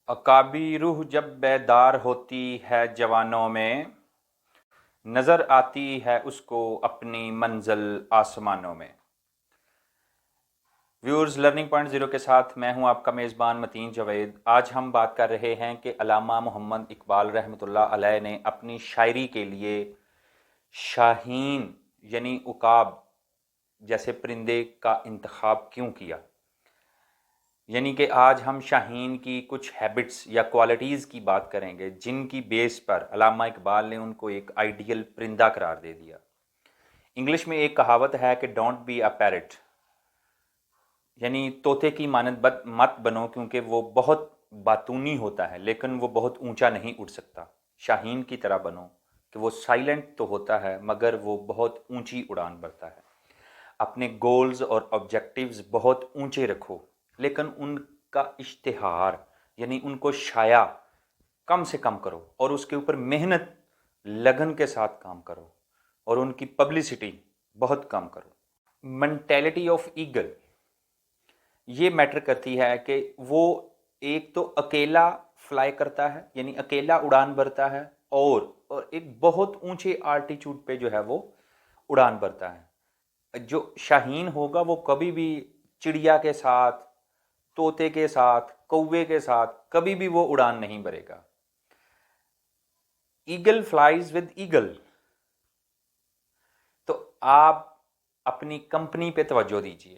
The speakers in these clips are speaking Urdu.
عقابی روح جب بیدار ہوتی ہے جوانوں میں، نظر آتی ہے اس کو اپنی منزل آسمانوں میں۔ ویورز، لرننگ پوائنٹ زیرو کے ساتھ میں ہوں آپ کا میزبان متین جاوید۔ آج ہم بات کر رہے ہیں کہ علامہ محمد اقبال رحمۃ اللہ علیہ نے اپنی شاعری کے لیے شاہین یعنی عقاب جیسے پرندے کا انتخاب کیوں کیا۔ یعنی کہ آج ہم شاہین کی کچھ ہیبٹس یا کوالٹیز کی بات کریں گے جن کی بیس پر علامہ اقبال نے ان کو ایک آئیڈیل پرندہ قرار دے دیا۔ انگلش میں ایک کہاوت ہے کہ ڈونٹ بی اے پیرٹ، یعنی طوطے کی مانند مت بنو کیونکہ وہ بہت باتونی ہوتا ہے لیکن وہ بہت اونچا نہیں اڑ سکتا۔ شاہین کی طرح بنو کہ وہ سائلنٹ تو ہوتا ہے مگر وہ بہت اونچی اڑان بھرتا ہے۔ اپنے گولز اور آبجیکٹیوز بہت اونچے رکھو لیکن ان کا اشتہار یعنی ان کو شائع کم سے کم کرو اور اس کے اوپر محنت لگن کے ساتھ کام کرو اور ان کی پبلسٹی بہت کم کرو۔ مینٹیلٹی آف ایگل یہ میٹر کرتی ہے کہ وہ ایک تو اکیلا فلائی کرتا ہے یعنی اکیلا اڑان بھرتا ہے اور ایک بہت اونچے آلٹیچیوڈ پہ جو ہے وہ اڑان بھرتا ہے۔ جو شاہین ہوگا وہ کبھی بھی چڑیا کے ساتھ، طوطے کے ساتھ، کوے کے ساتھ کبھی بھی وہ اڑان نہیں بھرے گا۔ Eagle flies with eagle. تو آپ اپنی کمپنی پہ توجہ دیجیے،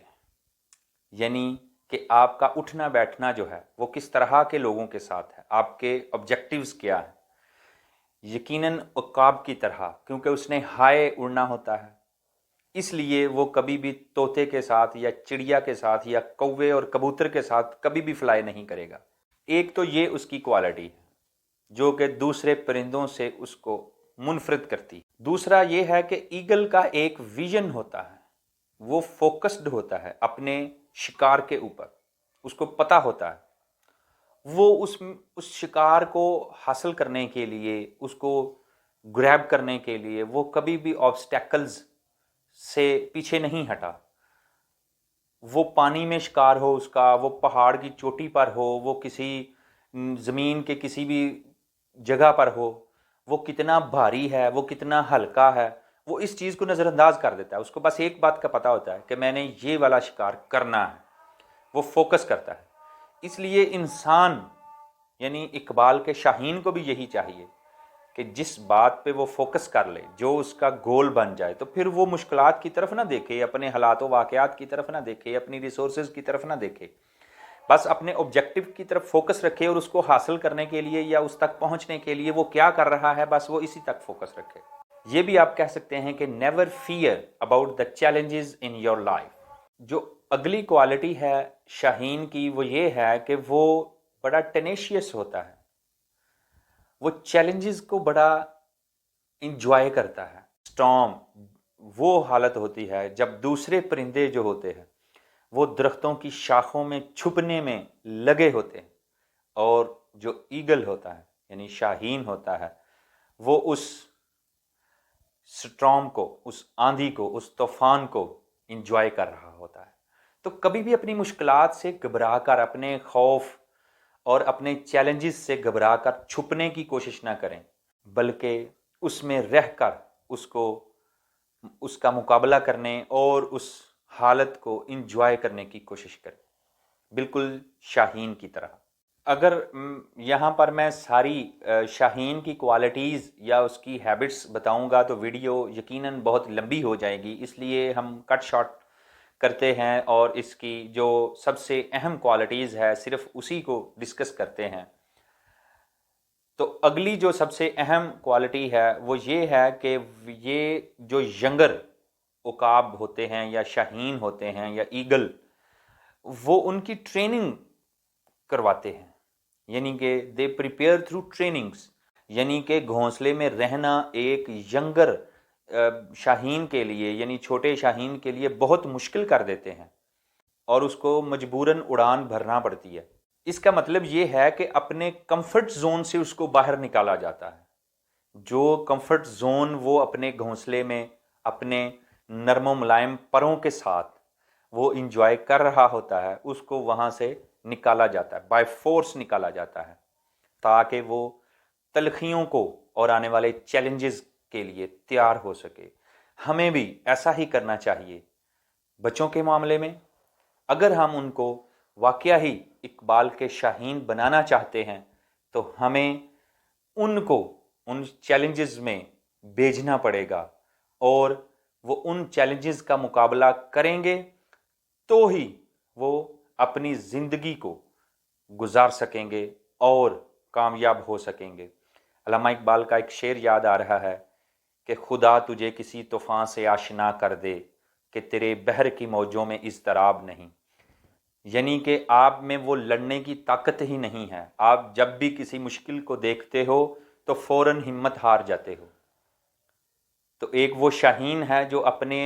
یعنی کہ آپ کا اٹھنا بیٹھنا جو ہے وہ کس طرح کے لوگوں کے ساتھ ہے، آپ کے آبجیکٹیوز کیا ہیں۔ یقیناً عقاب کی طرح، کیونکہ اس نے ہائے اڑنا ہوتا ہے، اس لیے وہ کبھی بھی طوطے کے ساتھ یا چڑیا کے ساتھ یا کوے اور کبوتر کے ساتھ کبھی بھی فلائی نہیں کرے گا۔ ایک تو یہ اس کی کوالٹی ہے جو کہ دوسرے پرندوں سے اس کو منفرد کرتی۔ دوسرا یہ ہے کہ ایگل کا ایک ویژن ہوتا ہے، وہ فوکسڈ ہوتا ہے اپنے شکار کے اوپر، اس کو پتہ ہوتا ہے وہ اس شکار کو حاصل کرنے کے لیے، اس کو گریب کرنے کے لیے وہ کبھی بھی آبسٹیکلز سے پیچھے نہیں ہٹا۔ وہ پانی میں شکار ہو اس کا، وہ پہاڑ کی چوٹی پر ہو، وہ کسی زمین کے کسی بھی جگہ پر ہو، وہ کتنا بھاری ہے، وہ کتنا ہلکا ہے، وہ اس چیز کو نظر انداز کر دیتا ہے۔ اس کو بس ایک بات کا پتہ ہوتا ہے کہ میں نے یہ والا شکار کرنا ہے، وہ فوکس کرتا ہے۔ اس لیے انسان یعنی اقبال کے شاہین کو بھی یہی چاہیے کہ جس بات پہ وہ فوکس کر لے، جو اس کا گول بن جائے، تو پھر وہ مشکلات کی طرف نہ دیکھے، اپنے حالات و واقعات کی طرف نہ دیکھے، اپنی ریسورسز کی طرف نہ دیکھے، بس اپنے آبجیکٹیو کی طرف فوکس رکھے اور اس کو حاصل کرنے کے لیے یا اس تک پہنچنے کے لیے وہ کیا کر رہا ہے بس وہ اسی تک فوکس رکھے۔ یہ بھی آپ کہہ سکتے ہیں کہ never fear about the challenges in your life. جو اگلی کوالٹی ہے شاہین کی وہ یہ ہے کہ وہ بڑا ٹینیشیس ہوتا ہے، وہ چیلنجز کو بڑا انجوائے کرتا ہے۔ سٹارم وہ حالت ہوتی ہے جب دوسرے پرندے جو ہوتے ہیں وہ درختوں کی شاخوں میں چھپنے میں لگے ہوتے ہیں، اور جو ایگل ہوتا ہے یعنی شاہین ہوتا ہے وہ اس سٹارم کو، اس آندھی کو، اس طوفان کو انجوائے کر رہا ہوتا ہے۔ تو کبھی بھی اپنی مشکلات سے گھبرا کر، اپنے خوف اور اپنے چیلنجز سے گھبرا کر چھپنے کی کوشش نہ کریں، بلکہ اس میں رہ کر اس کا مقابلہ کرنے اور اس حالت کو انجوائے کرنے کی کوشش کریں، بالکل شاہین کی طرح۔ اگر یہاں پر میں ساری شاہین کی کوالٹیز یا اس کی ہیبٹس بتاؤں گا تو ویڈیو یقیناً بہت لمبی ہو جائے گی، اس لیے ہم کٹ شارٹ کرتے ہیں اور اس کی جو سب سے اہم کوالٹیز ہے صرف اسی کو ڈسکس کرتے ہیں۔ تو اگلی جو سب سے اہم کوالٹی ہے وہ یہ ہے کہ یہ جو ینگر عقاب ہوتے ہیں یا شاہین ہوتے ہیں یا ایگل، وہ ان کی ٹریننگ کرواتے ہیں، یعنی کہ دے پریپیئر تھرو ٹریننگز، یعنی کہ گھونسلے میں رہنا ایک ینگر شاہین کے لیے یعنی چھوٹے شاہین کے لیے بہت مشکل کر دیتے ہیں اور اس کو مجبوراً اڑان بھرنا پڑتی ہے۔ اس کا مطلب یہ ہے کہ اپنے کمفرٹ زون سے اس کو باہر نکالا جاتا ہے۔ جو کمفرٹ زون وہ اپنے گھونسلے میں اپنے نرم و ملائم پروں کے ساتھ وہ انجوائے کر رہا ہوتا ہے، اس کو وہاں سے نکالا جاتا ہے، بائی فورس نکالا جاتا ہے۔ تاکہ وہ تلخیوں کو اور آنے والے چیلنجز کے لیے تیار ہو سکے۔ ہمیں بھی ایسا ہی کرنا چاہیے بچوں کے معاملے میں۔ اگر ہم ان کو واقعہ ہی اقبال کے شاہین بنانا چاہتے ہیں تو ہمیں ان کو ان چیلنجز میں بھیجنا پڑے گا، اور وہ ان چیلنجز کا مقابلہ کریں گے تو ہی وہ اپنی زندگی کو گزار سکیں گے اور کامیاب ہو سکیں گے۔ علامہ اقبال کا ایک شعر یاد آ رہا ہے کہ خدا تجھے کسی طوفان سے آشنا کر دے کہ تیرے بحر کی موجوں میں اضطراب نہیں، یعنی کہ آپ میں وہ لڑنے کی طاقت ہی نہیں ہے۔ آپ جب بھی کسی مشکل کو دیکھتے ہو تو فوراً ہمت ہار جاتے ہو۔ تو ایک وہ شاہین ہے جو اپنے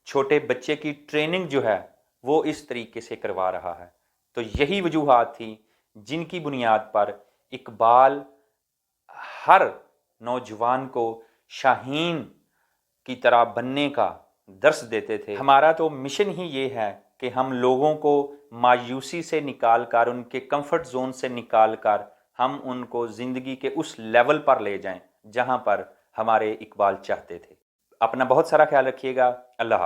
چھوٹے بچے کی ٹریننگ جو ہے وہ اس طریقے سے کروا رہا ہے۔ تو یہی وجوہات تھیں جن کی بنیاد پر اقبال ہر نوجوان کو شاہین کی طرح بننے کا درس دیتے تھے۔ ہمارا تو مشن ہی یہ ہے کہ ہم لوگوں کو مایوسی سے نکال کر، ان کے کمفرٹ زون سے نکال کر، ہم ان کو زندگی کے اس لیول پر لے جائیں جہاں پر ہمارے اقبال چاہتے تھے۔ اپنا بہت سارا خیال رکھیے گا۔ اللہ حافظ۔